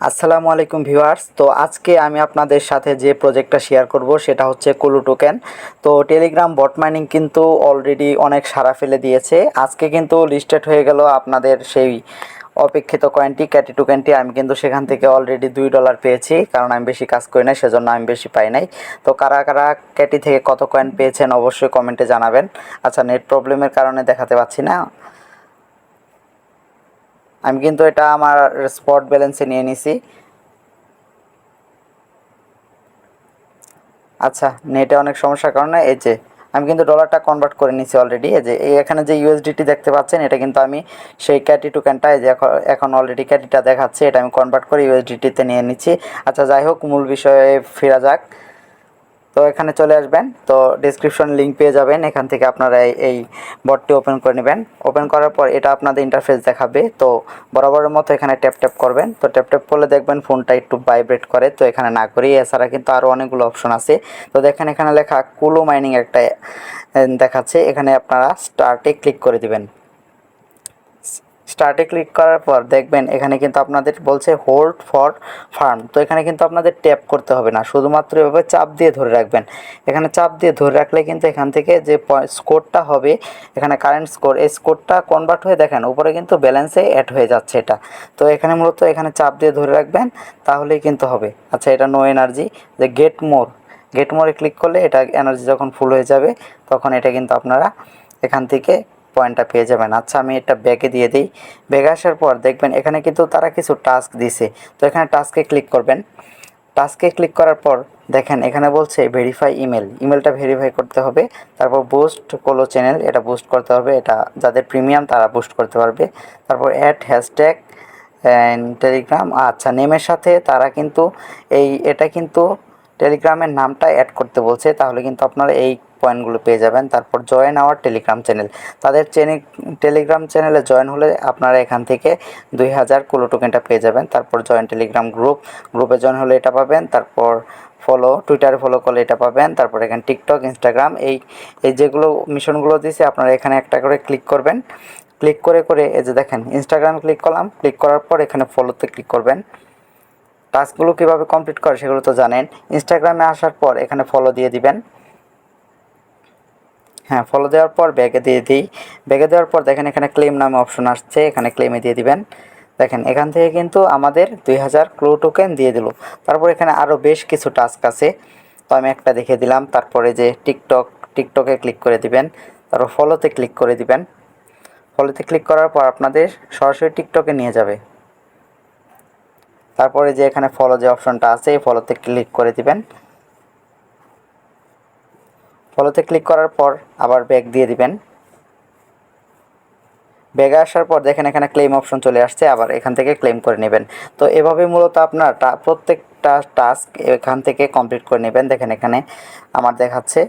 আসসালামু আলাইকুম ভিউয়ার্স। তো আজকে আমি আপনাদের সাথে যে প্রজেক্টটা শেয়ার করব সেটা হচ্ছে কুলু টোকেন। তো টেলিগ্রাম বট মাইনিং কিন্তু অলরেডি অনেক সাড়া ফেলে দিয়েছে। আজকে কিন্তু লিস্টেড হয়ে গেল আপনাদের সেই অপেক্ষিত কয়েনটি ক্যাটি টোকেনটি। আমি কিন্তু সেখান থেকে অলরেডি $2 পেয়েছি, কারণ আমি বেশি কাজ করি নাই, সেজন্য আমি বেশি পাই নাই। তো কারা কারা ক্যাটি থেকে কত কয়েন পেয়েছেন অবশ্যই কমেন্টে জানাবেন। আচ্ছা, নেট প্রবলেমের কারণে দেখাতে পাচ্ছি না। আমি কিন্তু এটা আমার স্পট ব্যালেন্সে নিয়ে নিছি। আচ্ছা, নেটে অনেক সমস্যার কারণে এই যে আমি কিন্তু ডলারটা কনভার্ট করে নিছি অলরেডি। এই যে এখানে যে ইউএসডিটি দেখতে পাচ্ছেন, এটা কিন্তু আমি সেই ক্যাটি টোকেনটা, এই যে এখন অলরেডি ক্যাটিটা দেখাচ্ছে, এটা আমি কনভার্ট করে ইউএসডিটিতে নিয়ে নিচ্ছি। আচ্ছা, যাই হোক, মূল বিষয়ে ফেরা যাক। তো এখানে চলে আসবেন, তো ডিসক্রিপশন লিঙ্ক পেয়ে যাবেন, এখান থেকে আপনারা এই বটটি ওপেন করে নেবেন। ওপেন করার পর এটা আপনাদের ইন্টারফেস দেখাবে। তো বরাবরের মতো এখানে ট্যাপ ট্যাপ করবেন। তো ট্যাপ ট্যাপ করলে দেখবেন ফোনটা একটু ভাইব্রেট করে। তো এখানে না করি, এছাড়া কিন্তু আরও অনেকগুলো অপশন আছে। তো দেখেন এখানে লেখা কুলো মাইনিং একটা দেখাচ্ছে, এখানে আপনারা স্টার্টে ক্লিক করে দিবেন। স্টার্টে ক্লিক করার পর দেখবেন এখানে কিন্তু আপনাদের বলছে হোল্ড ফর ফার্ম। তো এখানে কিন্তু আপনাদের ট্যাপ করতে হবে না, শুধুমাত্র এভাবে চাপ দিয়ে ধরে রাখবেন। এখানে চাপ দিয়ে ধরে রাখলে কিন্তু এখান থেকে যে স্কোরটা হবে, এখানে কারেন্ট স্কোর, এই স্কোরটা কনভার্ট হয়ে দেখেন উপরে কিন্তু ব্যালেন্সে অ্যাড হয়ে যাচ্ছে এটা। তো এখানে মূলত এখানে চাপ দিয়ে ধরে রাখবেন, তাহলেই কিন্তু হবে। আচ্ছা, এটা নো এনার্জি, যে গেট মোরে ক্লিক করলে এটা এনার্জি যখন ফুল হয়ে যাবে, তখন এটা কিন্তু আপনারা এখান থেকে পয়েন্টটা পেয়ে যাবেন। আচ্ছা, আমি এটা ব্যাকে দিয়ে দিই। ব্যাকে আসার পর দেখবেন এখানে কিন্তু তারা কিছু টাস্ক দিছে। তো এখানে টাস্কে ক্লিক করবেন। টাস্কে ক্লিক করার পর দেখেন এখানে বলছে ভেরিফাই ইমেলটা ভেরিফাই করতে হবে। তারপর বুস্ট কোলো চ্যানেল, এটা বুস্ট করতে হবে, এটা যাদের প্রিমিয়াম তারা বুস্ট করতে পারবে। তারপর অ্যাড হ্যাশট্যাগ টেলিগ্রাম। আচ্ছা, নেমের সাথে তারা কিন্তু এটা কিন্তু টেলিগ্রামের নামটা অ্যাড করতে বলছে, তাহলে কিন্তু আপনারা এই পয়েন্টগুলো পেয়ে যাবেন। তারপর জয়েন আওয়ার টেলিগ্রাম চ্যানেল, তাদের টেলিগ্রাম চ্যানেলে জয়েন হলে আপনারা এখান থেকে 2000 কুলো টোকেনটা পেয়ে যাবেন। তারপর জয়েন টেলিগ্রাম গ্রুপে জয়েন হলে এটা পাবেন। তারপর টুইটারে ফলো করলে এটা পাবেন। তারপর এখানে টিকটক, ইনস্টাগ্রাম, এই যেগুলো মিশনগুলো দিয়েছে আপনারা এখানে একটা করে ক্লিক করবেন। ক্লিক করে এই যে দেখেন ইনস্টাগ্রাম ক্লিক করলাম। ক্লিক করার পর এখানে ফলোতে ক্লিক করবেন। টাস্কগুলো কীভাবে কমপ্লিট করে সেগুলো তো জানেন। ইনস্টাগ্রামে আসার পর এখানে ফলো দিয়ে দিবেন। হ্যাঁ, ফলো দেওয়ার পর ব্যাগে দিয়ে দিই। ব্যাগে দেওয়ার পর দেখেন এখানে ক্লেম নামে অপশন আসছে, এখানে ক্লেমে দিয়ে দিবেন। দেখেন এখান থেকে কিন্তু আমাদের 2000 ক্লো টোকেন দিয়ে দিল। তারপর এখানে আরও বেশ কিছু টাস্ক আছে, তো আমি একটা দেখে দিলাম। তারপরে যে টিকটকে ক্লিক করে দিবেন। তারপর ফলোতে ক্লিক করে দিবেন। ফলোতে ক্লিক করার পর আপনাদের সরাসরি টিকটকে নিয়ে যাবে। তারপরে যে এখানে ফলো যে অপশনটা আছে, এই ফলোতে ক্লিক করে দিবেন। ফলোতে ক্লিক করার পর আবার ব্যাক দিয়ে দিবেন। ব্যাগে আসার পর দেখেন এখানে ক্লেম অপশন চলে আসছে, আবার এখান থেকে ক্লেম করে নেবেন। তো এভাবে মূলত আপনার প্রত্যেকটা টাস্ক এখান থেকে কমপ্লিট করে নেবেন। দেখেন এখানে আমার দেখাচ্ছে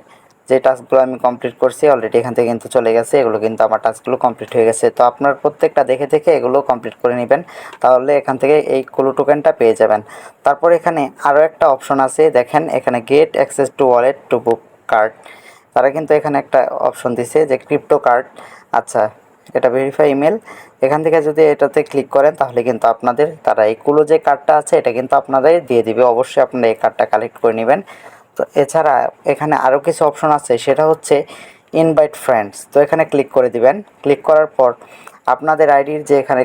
যে টাস্কগুলো আমি কমপ্লিট করছি অলরেডি, এখান থেকে কিন্তু চলে গেছে, এগুলো কিন্তু আমার টাস্কগুলো কমপ্লিট হয়ে গেছে। তো আপনার প্রত্যেকটা দেখে এগুলো কমপ্লিট করে নেবেন, তাহলে এখান থেকে এই কুলু টোকেনটা পেয়ে যাবেন। তারপর এখানে আরও একটা অপশন আছে, দেখেন এখানে get access to wallet to book card. তারা কিন্তু এখানে একটা অপশন দিছে যে ক্রিপ্টো কার্ড। আচ্ছা, এটা ভেরিফাই ইমেল, এখান থেকে যদি এটাতে ক্লিক করেন তাহলে কিন্তু আপনাদের তারা এই কুলো যে কার্ডটা আছে এটা কিন্তু আপনাদের দিয়ে দিবে। অবশ্যই আপনারা এই কার্ডটা কালেক্ট করে নেবেন। তো এছাড়া এখানে আরও কিছু অপশন আছে, সেটা হচ্ছে ইনভাইট ফ্রেন্ডস। তো এখানে ক্লিক করে দিবেন। ক্লিক করার পর আপনাদের আইডির যে এখানে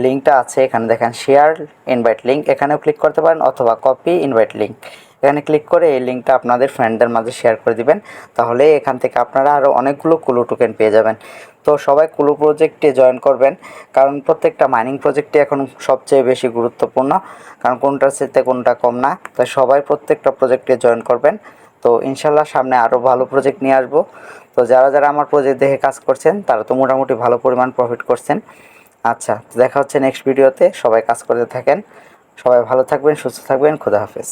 লিঙ্কটা আছে, এখানে দেখেন শেয়ার ইনভাইট লিঙ্ক, এখানেও ক্লিক করতে পারেন, অথবা কপি ইনভাইট লিঙ্ক, এখানে ক্লিক করে এই লিঙ্কটা আপনাদের ফ্রেন্ডদের মাঝে শেয়ার করে দিবেন। তাহলে এখান থেকে আপনারা আরও অনেকগুলো কুলো টোকেন পেয়ে যাবেন। তো সবাই কুলো প্রজেক্টে জয়েন করবেন, কারণ প্রত্যেকটা মাইনিং প্রজেক্টে এখন সবচেয়ে বেশি গুরুত্বপূর্ণ, কারণ কোনটার সাথে কোনটা কম না। তাই সবাই প্রত্যেকটা প্রজেক্টে জয়েন করবেন। তো ইনশাল্লাহ সামনে আরও ভালো প্রজেক্ট নিয়ে আসবো। তো যারা আমার প্রজেক্ট দেখে কাজ করছেন তারা তো মোটামুটি ভালো পরিমাণ প্রফিট করছেন। আচ্ছা, দেখা হচ্ছে নেক্সট ভিডিওতে। সবাই কাজ করতে থাকেন। সবাই ভালো থাকবেন, সুস্থ থাকবেন। খোদা হাফেজ।